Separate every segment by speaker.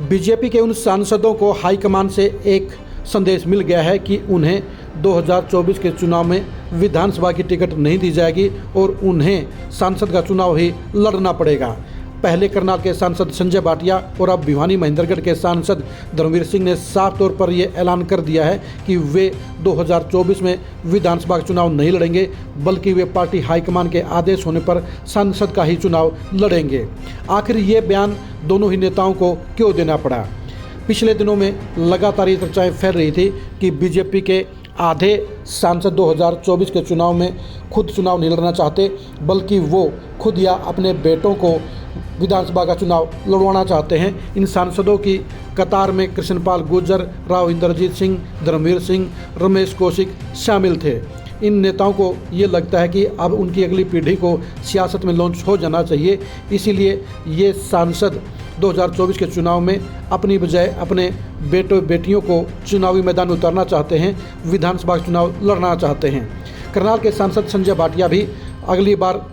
Speaker 1: BJP के उन सांसदों को हाईकमान से एक संदेश मिल गया है कि उन्हें 2024 के चुनाव में विधानसभा की टिकट नहीं दी जाएगी और उन्हें सांसद का चुनाव ही लड़ना पड़ेगा। पहले करनाल के सांसद संजय भाटिया और अब भिवानी महेंद्रगढ़ के सांसद धर्मवीर सिंह ने साफ तौर पर यह ऐलान कर दिया है कि वे 2024 में विधानसभा का चुनाव नहीं लड़ेंगे, बल्कि वे पार्टी हाईकमान के आदेश होने पर सांसद का ही चुनाव लड़ेंगे। आखिर ये बयान दोनों ही नेताओं को क्यों देना पड़ा? पिछले दिनों में लगातार ये चर्चाएं फैल रही थी कि बीजेपी के आधे सांसद 2024 के चुनाव में खुद चुनाव नहीं लड़ना चाहते, बल्कि वो खुद या अपने बेटों को विधानसभा का चुनाव लड़वाना चाहते हैं। इन सांसदों की कतार में कृष्णपाल गुर्जर, राव इंद्रजीत सिंह, धर्मवीर सिंह, रमेश कौशिक शामिल थे। इन नेताओं को ये लगता है कि अब उनकी अगली पीढ़ी को सियासत में लॉन्च हो जाना चाहिए, इसीलिए ये सांसद 2024 के चुनाव में अपनी बजाय अपने बेटों बेटियों को चुनावी मैदान में उतारना चाहते हैं, विधानसभा का चुनाव लड़ना चाहते हैं। करनाल के सांसद संजय भाटिया भी अगली बार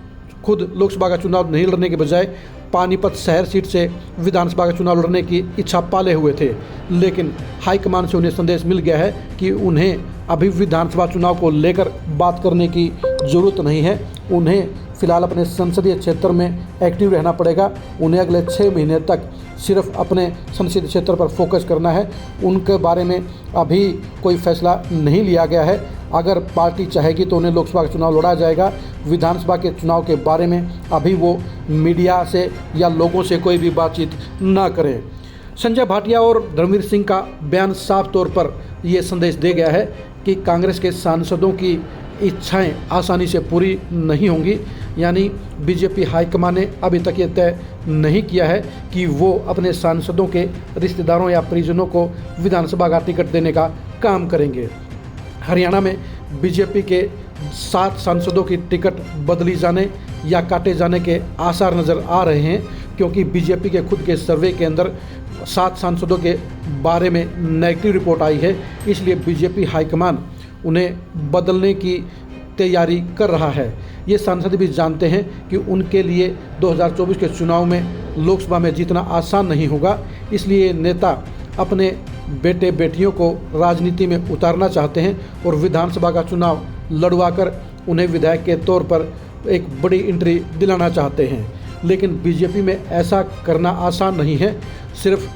Speaker 1: खुद लोकसभा का चुनाव नहीं लड़ने के बजाय पानीपत शहर सीट से विधानसभा का चुनाव लड़ने की इच्छा पाले हुए थे, लेकिन हाईकमान से उन्हें संदेश मिल गया है कि उन्हें अभी विधानसभा चुनाव को लेकर बात करने की ज़रूरत नहीं है। उन्हें फिलहाल अपने संसदीय क्षेत्र में एक्टिव रहना पड़ेगा। उन्हें अगले 6 महीने तक सिर्फ अपने संसदीय क्षेत्र पर फोकस करना है। उनके बारे में अभी कोई फैसला नहीं लिया गया है। अगर पार्टी चाहेगी तो उन्हें लोकसभा का चुनाव लड़ा जाएगा। विधानसभा के चुनाव के बारे में अभी वो मीडिया से या लोगों से कोई भी बातचीत ना करें। संजय भाटिया और धर्मवीर सिंह का बयान साफ तौर पर ये संदेश दे गया है कि कांग्रेस के सांसदों की इच्छाएं आसानी से पूरी नहीं होंगी। यानी बीजेपी हाईकमान ने अभी तक ये तय नहीं किया है कि वो अपने सांसदों के रिश्तेदारों या परिजनों को विधानसभा का टिकट देने का काम करेंगे। हरियाणा में बीजेपी के 7 सांसदों की टिकट बदली जाने या काटे जाने के आसार नज़र आ रहे हैं, क्योंकि बीजेपी के खुद के सर्वे के अंदर 7 सांसदों के बारे में नेगेटिव रिपोर्ट आई है। इसलिए बीजेपी हाईकमान उन्हें बदलने की तैयारी कर रहा है। ये सांसद भी जानते हैं कि उनके लिए 2024 के चुनाव में लोकसभा में जीतना आसान नहीं होगा, इसलिए नेता अपने बेटे बेटियों को राजनीति में उतारना चाहते हैं और विधानसभा का चुनाव लड़वाकर उन्हें विधायक के तौर पर एक बड़ी एंट्री दिलाना चाहते हैं। लेकिन बीजेपी में ऐसा करना आसान नहीं है। सिर्फ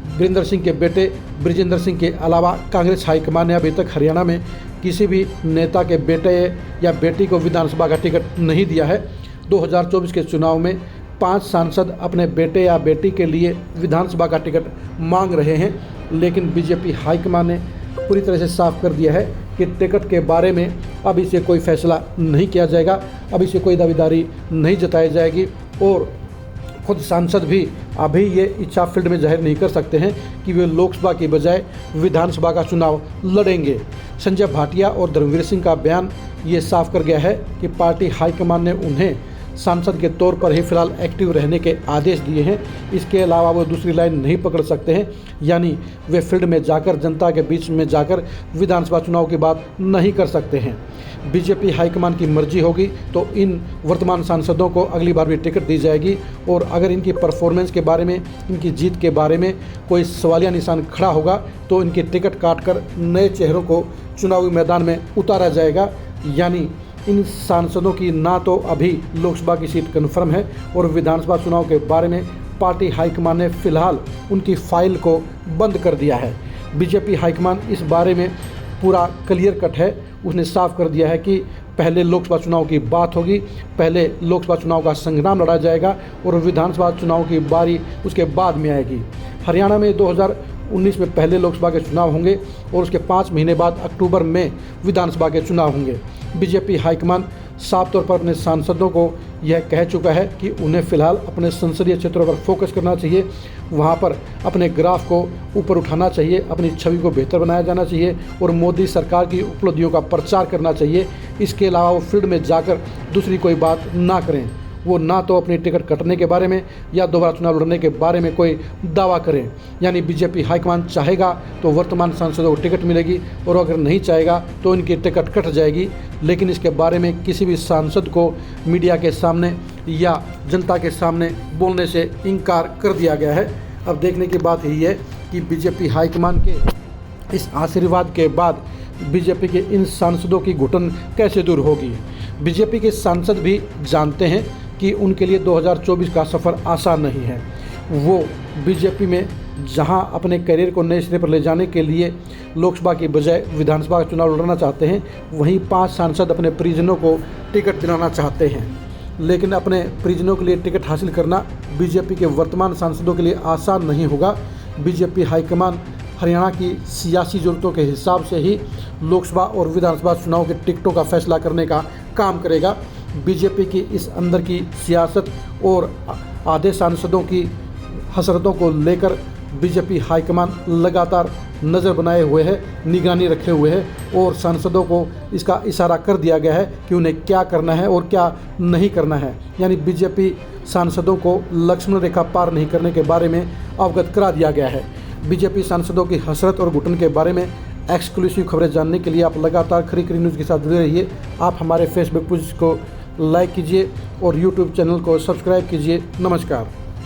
Speaker 1: वीरेंद्र सिंह के बेटे बृजेंद्र सिंह के अलावा कांग्रेस हाईकमान ने अभी तक हरियाणा में किसी भी नेता के बेटे या बेटी को विधानसभा का टिकट नहीं दिया है। 2024 के चुनाव में 5 सांसद अपने बेटे या बेटी के लिए विधानसभा का टिकट मांग रहे हैं, लेकिन बीजेपी हाईकमान ने पूरी तरह से साफ कर दिया है कि टिकट के बारे में अभी से कोई फैसला नहीं किया जाएगा, अभी से कोई दावेदारी नहीं जताई जाएगी और खुद सांसद भी अभी ये इच्छा फील्ड में जाहिर नहीं कर सकते हैं कि वे लोकसभा की बजाय विधानसभा का चुनाव लड़ेंगे। संजय भाटिया और धर्मवीर सिंह का बयान ये साफ कर गया है कि पार्टी हाईकमान ने उन्हें सांसद के तौर पर ही फिलहाल एक्टिव रहने के आदेश दिए हैं। इसके अलावा वो दूसरी लाइन नहीं पकड़ सकते हैं, यानी वे फील्ड में जाकर जनता के बीच में जाकर विधानसभा चुनाव की बात नहीं कर सकते हैं। बीजेपी हाईकमान की मर्जी होगी तो इन वर्तमान सांसदों को अगली बार भी टिकट दी जाएगी और अगर इनकी परफॉर्मेंस के बारे में, इनकी जीत के बारे में कोई सवालिया निशान खड़ा होगा तो इनकी टिकट काटकर नए चेहरों को चुनावी मैदान में उतारा जाएगा। यानी इन सांसदों की ना तो अभी लोकसभा की सीट कन्फर्म है और विधानसभा चुनाव के बारे में पार्टी हाईकमान ने फिलहाल उनकी फाइल को बंद कर दिया है। बीजेपी हाईकमान इस बारे में पूरा क्लियर कट है। उसने साफ कर दिया है कि पहले लोकसभा चुनाव की बात होगी, पहले लोकसभा चुनाव का संग्राम लड़ा जाएगा और विधानसभा चुनाव की बारी उसके बाद में आएगी। हरियाणा में 2019 में पहले लोकसभा के चुनाव होंगे और उसके 5 महीने बाद अक्टूबर में विधानसभा के चुनाव होंगे। बीजेपी हाईकमान साफ तौर पर अपने सांसदों को यह कह चुका है कि उन्हें फिलहाल अपने संसदीय क्षेत्रों पर फोकस करना चाहिए, वहां पर अपने ग्राफ को ऊपर उठाना चाहिए, अपनी छवि को बेहतर बनाया जाना चाहिए और मोदी सरकार की उपलब्धियों का प्रचार करना चाहिए। इसके अलावा वो फील्ड में जाकर दूसरी कोई बात ना करें। वो ना तो अपनी टिकट कटने के बारे में या दोबारा चुनाव लड़ने के बारे में कोई दावा करें। यानी बीजेपी हाईकमान चाहेगा तो वर्तमान सांसदों को टिकट मिलेगी और अगर नहीं चाहेगा तो इनकी टिकट कट जाएगी। लेकिन इसके बारे में किसी भी सांसद को मीडिया के सामने या जनता के सामने बोलने से इनकार कर दिया गया है। अब देखने की बात यही है कि बीजेपी हाईकमान के इस आशीर्वाद के बाद बीजेपी के इन सांसदों की घुटन कैसे दूर होगी। बीजेपी के सांसद भी जानते हैं कि उनके लिए 2024 का सफ़र आसान नहीं है। वो बीजेपी में जहां अपने करियर को नए सिरे पर ले जाने के लिए लोकसभा की बजाय विधानसभा का चुनाव लड़ना चाहते हैं, वहीं 5 सांसद अपने परिजनों को टिकट दिलाना चाहते हैं। लेकिन अपने परिजनों के लिए टिकट हासिल करना बीजेपी के वर्तमान सांसदों के लिए आसान नहीं होगा। बीजेपी हाईकमान हरियाणा की सियासी ज़रूरतों के हिसाब से ही लोकसभा और विधानसभा चुनाव के टिकटों का फैसला करने का काम करेगा। बीजेपी की इस अंदर की सियासत और आधे सांसदों की हसरतों को लेकर बीजेपी हाईकमान लगातार नज़र बनाए हुए है, निगरानी रखे हुए है और सांसदों को इसका इशारा कर दिया गया है कि उन्हें क्या करना है और क्या नहीं करना है। यानी बीजेपी सांसदों को लक्ष्मण रेखा पार नहीं करने के बारे में अवगत करा दिया गया है। बीजेपी सांसदों की हसरत और घुटन के बारे में एक्सक्लूसिव खबरें जानने के लिए आप लगातार खरी खरी न्यूज़ के साथ जुड़े रहिए। आप हमारे फेसबुक पेज को लाइक कीजिए और यूट्यूब चैनल को सब्सक्राइब कीजिए। नमस्कार।